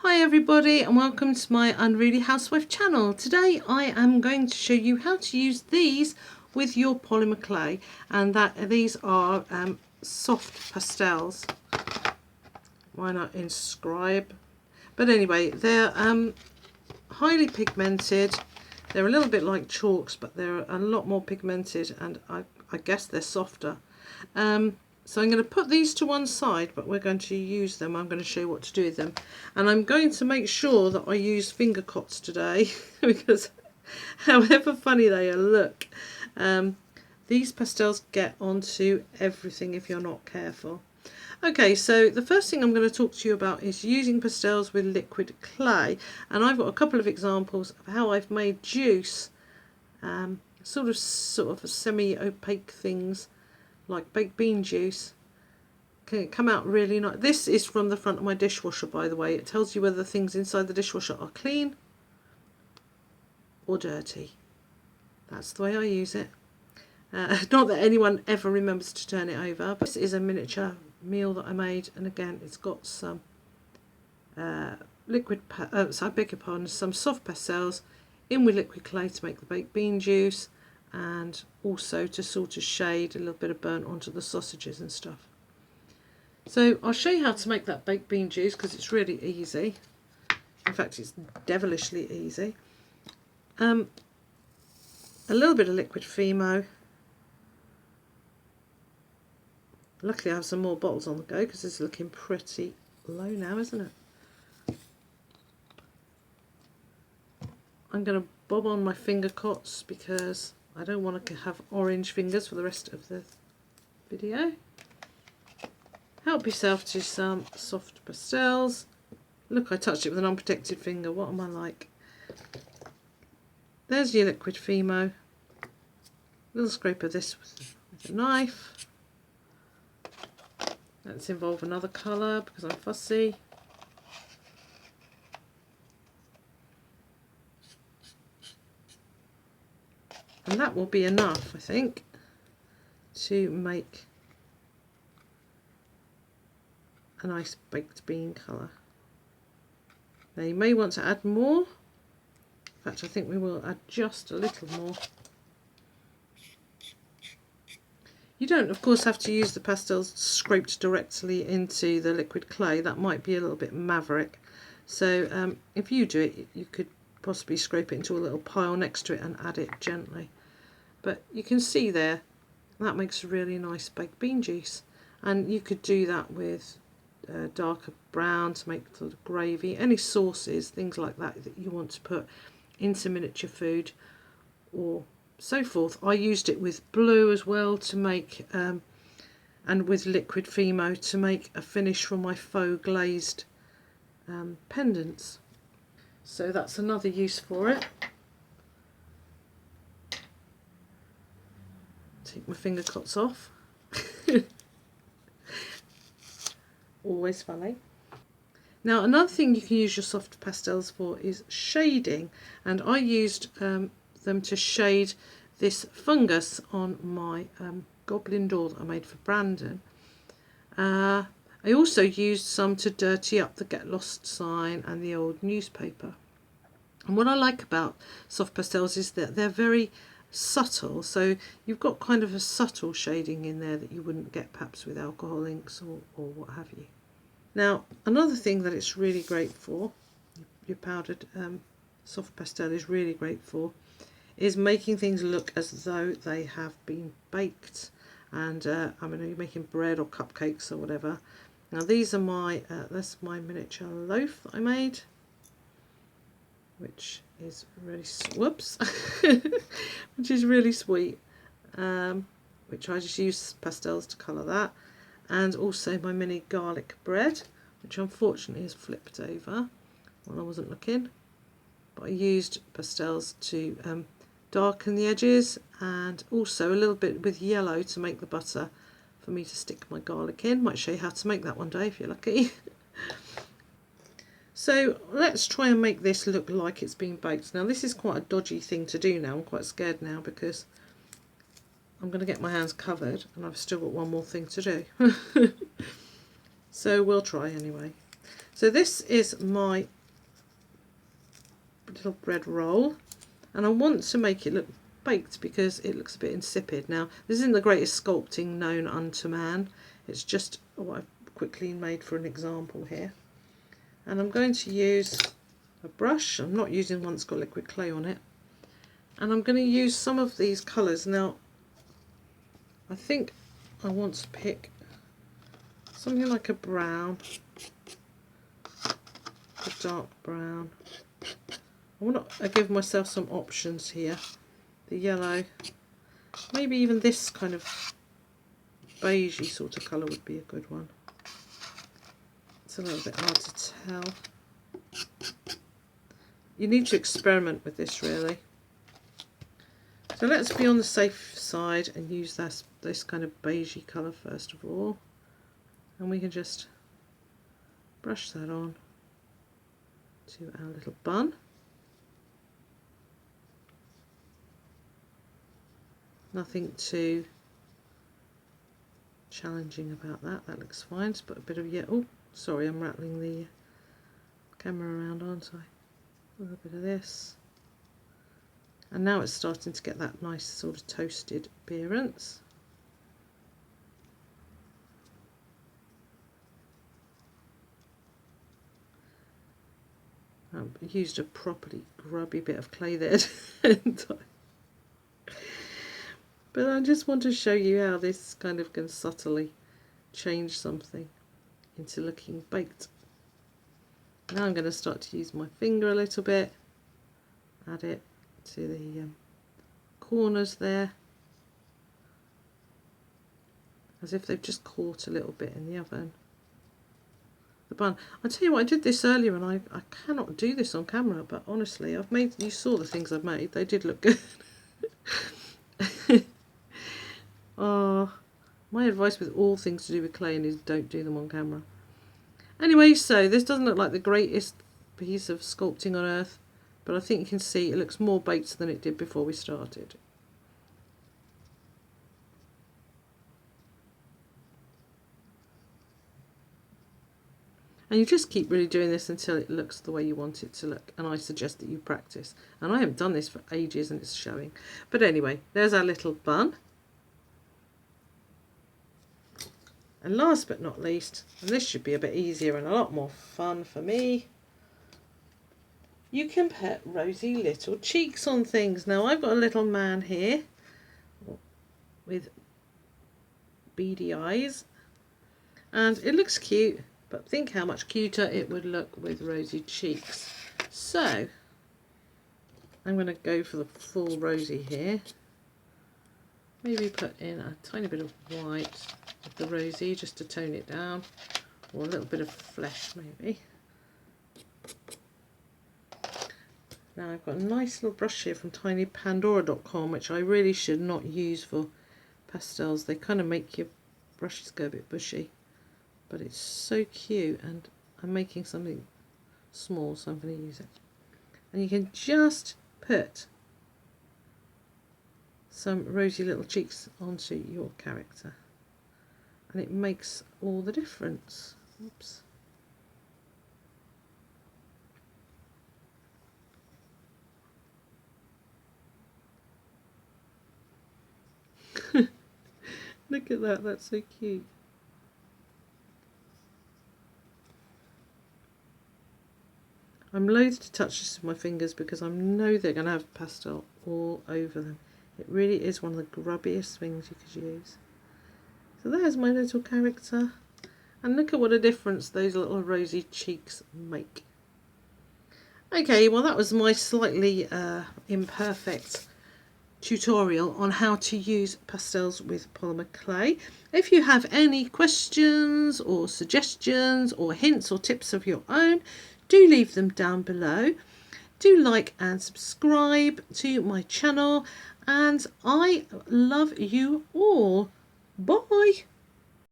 Hi everybody and welcome to my Unruly Housewife channel. Today I am going to show you how to use these with your polymer clay, and these are soft pastels. Why not inscribe? But anyway, they're highly pigmented. They're a little bit like chalks, but they're a lot more pigmented, and I guess they're softer. So I'm going to put these to one side, but we're going to use them. I'm going to show you what to do with them. And I'm going to make sure that I use finger cots today because however funny they look, these pastels get onto everything if you're not careful. Okay, so the first thing I'm going to talk to you about is using pastels with liquid clay. And I've got a couple of examples of how I've made juice, sort of semi-opaque things, like baked bean juice, can come out really nice. This is from the front of my dishwasher, by the way. It tells you whether the things inside the dishwasher are clean or dirty. That's the way I use it. Not that anyone ever remembers to turn it over, but this is a miniature meal that I made, and again it's got some some soft pastels in with liquid clay to make the baked bean juice, and also to sort of shade a little bit of burnt onto the sausages and stuff. So I'll show you how to make that baked bean juice because it's really easy. In fact, it's devilishly easy. A little bit of liquid Fimo. Luckily I have some more bottles on the go because it's looking pretty low now, isn't it? I'm going to bob on my finger cots because I don't want to have orange fingers for the rest of the video. Help yourself to some soft pastels. Look, I touched it with an unprotected finger. What am I like? There's your liquid Fimo. A little scrape of this with a knife. Let's involve another colour because I'm fussy. And that will be enough, I think, to make a nice baked bean colour. Now you may want to add more. In fact, I think we will add just a little more. You don't, of course, have to use the pastels scraped directly into the liquid clay. That might be a little bit maverick. So if you do it, you could possibly scrape it into a little pile next to it and add it gently. But you can see there, that makes a really nice baked bean juice. And you could do that with darker brown to make sort of gravy, any sauces, things like that that you want to put into miniature food or so forth. I used it with blue as well to make, and with liquid Fimo to make a finish for my faux glazed pendants. So that's another use for it. Take my finger cuts off. Always funny. Now another thing you can use your soft pastels for is shading, and I used them to shade this fungus on my goblin door that I made for Brandon. I also used some to dirty up the Get Lost sign and the old newspaper. And what I like about soft pastels is that they're very subtle, so you've got kind of a subtle shading in there that you wouldn't get perhaps with alcohol inks or what have you. Now another thing that it's really great for, your powdered soft pastel is really great for, is making things look as though they have been baked. And I mean, you're making bread or cupcakes or whatever. Now these are my that's my miniature loaf that I made, which is really which is really sweet, which I just use pastels to colour that, and also my mini garlic bread, which unfortunately is flipped over when I wasn't looking, but I used pastels to darken the edges, and also a little bit with yellow to make the butter for me to stick my garlic in. Might show you how to make that one day if you're lucky. So let's try and make this look like it's been baked. Now this is quite a dodgy thing to do now. I'm quite scared now because I'm going to get my hands covered and I've still got one more thing to do. So we'll try anyway. So this is my little bread roll, and I want to make it look baked because it looks a bit insipid. Now, this isn't the greatest sculpting known unto man. It's just what I've quickly made for an example here. And I'm going to use a brush. I'm not using one that's got liquid clay on it. And I'm going to use some of these colours. Now, I think I want to pick something like a brown, a dark brown. I want to give myself some options here. The yellow, maybe even this kind of beigey sort of colour would be a good one. It's a little bit hard to tell. You need to experiment with this really. So let's be on the safe side and use this kind of beigey colour first of all. And we can just brush that on to our little bun. Nothing too challenging about that. That looks fine. Just put a bit of oh, sorry, I'm rattling the camera around, aren't I? A little bit of this. And now it's starting to get that nice sort of toasted appearance. I used a properly grubby bit of clay there, didn't I? But I just want to show you how this kind of can subtly change something into looking baked. Now I'm going to start to use my finger a little bit, add it to the corners there, as if they've just caught a little bit in the oven. The bun. I tell you what, I did this earlier and I cannot do this on camera, but honestly, you saw the things I've made, they did look good. Oh, my advice with all things to do with clay is don't do them on camera. Anyway, so this doesn't look like the greatest piece of sculpting on earth, but I think you can see it looks more baked than it did before we started. And you just keep really doing this until it looks the way you want it to look. And I suggest that you practice. And I haven't done this for ages and it's showing. But anyway, there's our little bun. And last but not least, and this should be a bit easier and a lot more fun for me, you can put rosy little cheeks on things. Now I've got a little man here with beady eyes. And it looks cute. But think how much cuter it would look with rosy cheeks. So, I'm going to go for the full rosy here. Maybe put in a tiny bit of white with the rosy just to tone it down. Or a little bit of flesh maybe. Now I've got a nice little brush here from tinypandora.com, which I really should not use for pastels. They kind of make your brushes go a bit bushy. But it's so cute, and I'm making something small, so I'm going to use it. And you can just put some rosy little cheeks onto your character, and it makes all the difference. Oops. Look at that, that's so cute. I'm loath to touch this with my fingers because I know they're going to have pastel all over them. It really is one of the grubbiest things you could use. So there's my little character. And look at what a difference those little rosy cheeks make. Okay, well that was my slightly imperfect tutorial on how to use pastels with polymer clay. If you have any questions or suggestions or hints or tips of your own, do leave them down below. Do like and subscribe to my channel, and I love you all. Bye.